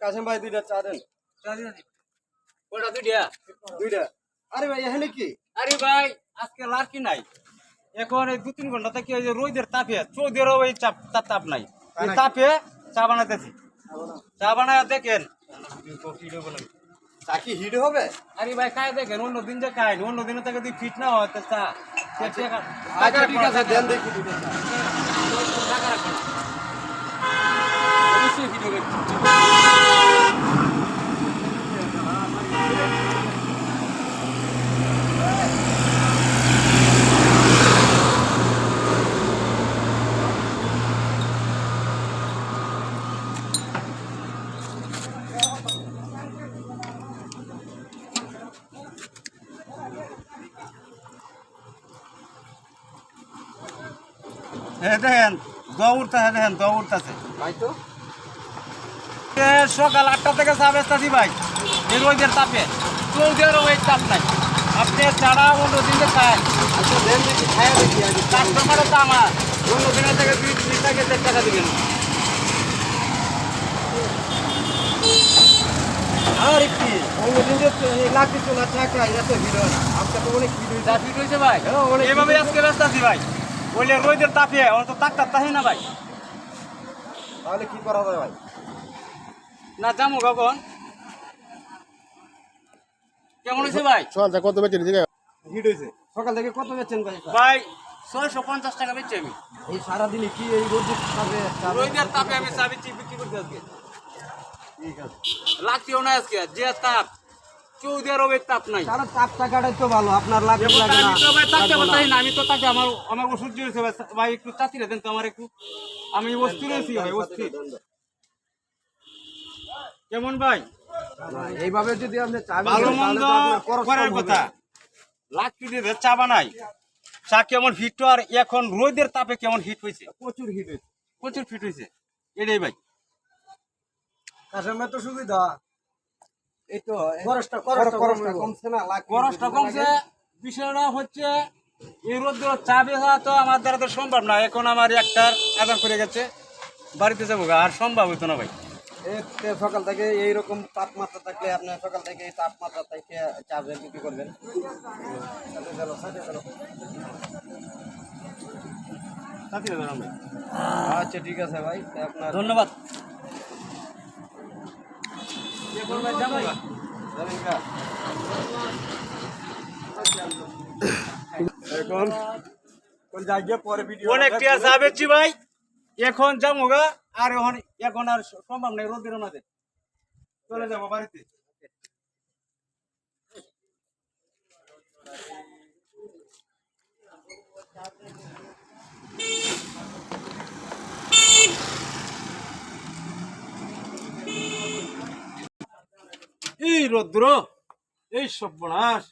কাসেম ভাই দুইটা চা দেন। ওটা দুইটা দুইটা। আরে ভাই এখানে কি? আরে ভাই আজকে লার্কি নাই এখন এই 2-3 ঘন্টা থেকে ওই যে রোদের তাপে চৌদেরও ওই তাপ নাই এই তাপে চা বানাইতেছি চা বানায় দেখেন চা কি হিট হবে? আরে ভাই খাই দেখেন অন্য দিন যে খাই অন্য দিনের থেকে যদি ফিট না হয় তো চা আচ্ছা ঠিক আছে দেন দেখি দুইটা চা। টাকা রাখবেন অবশ্যই ফিট হবে দেখেন দৌড়তেছে দেখেন দৌড়তেছে ভাই তো সকাল 8টা থেকে চা বেচতেছি ভাই এই রোদের তাপে চৌদেরও ওই তাপ নাই আপনি চারা অন্য দিনে খায় আচ্ছা দেন দেখি খায়া দেখি আগে। কাস্টমারও তো আমার অন্য দিনের থেকে 2 থেকে 4 টাকা দিবেন আর কি অন্যদিন যে লাখি চলা চা খাই এত ভিড় হয় না। আজকে তো অনেক ভিড় হয়েছে। যা ফিট হয়েছে ভাই হ্যাঁ, অনেক এইভাবে ফিট আজকে বেচতেছি ভাই বলে রোদের তাপে অত তাকতার তাহি না ভাই তাহলে কি করা যায় ভাই? না যাবো কখন কেমন হয়েছে ভাই সকালটা কত বেচেন দিকে ভিড় হয়েছে। সকাল থেকে কত বেচছেন ভাই? ভাই 650 টাকা বেচছি আমি এই সারাদিনে কি এই রোদের তাপে চা রোদের তাপে আমি চা বেচছি বিক্রি করছি আজকে ঠিক আছে। লাগছেও না আজকে যে তাপ চৌদের তাপ নাই কারণ তাপ টাকাটাই তো ভালো আপনার লাগবে যেমন লাগে আমি তো ভাই থাকতে না। পারতাই না আমি তো তাকে আমার ওষুধ দিয়েছে ভাই একটু চাতিরে দেন তো আমার একটু আমি অস্থির হয়েছি ভাই অস্থির কেমন ভাই না, এইভাবে যদি আপনি চা ভালো বেচেন, মন্দ তাহলে তো আপনার খরচ করার কম হবে। কথা লাকড়ি দিয়ে চা বানাই চা কেমন হিট আর এখন রোদের তাপে কেমন হিট হয়েছে প্রচুর হিট হয়েছে। প্রচুর ফিট হয়েছে এটাই ভাই কাশেমে তো সুবিধা এই তো খরচটা কমছে না লাখ খরচটা কমছে বিষয়টা হচ্ছে এই রোদ্দুর চা বেচা তো আমার দ্বারা তো সম্ভব না এখন আমার একটার আদার করে গেছে বাড়িতে যাবো গা, আর সম্ভব হইতো না ভাই সকাল থেকে এইরকম তাপমাত্রা থাকলে আপনি সকাল থেকে এই তাপমাত্রা থেকে চা বিক্রি করবেন। সাথে চলো, সাথে চলো। চাতিরে দেন ভাই আচ্ছা ঠিক আছে ভাই তা আপনার ধন্যবাদ এখন ভাই যাবো গা। জানেন কা? এখন কোন জায়গায় পরে ভিডিও অনেক টিয়া চা বেচছি ভাই এখন যাবো গা আর এখন আর সম্ভব নেই রোদের মাঝে চলে যাবো বাড়িতে এই রৌদ্র এই সর্বনাশ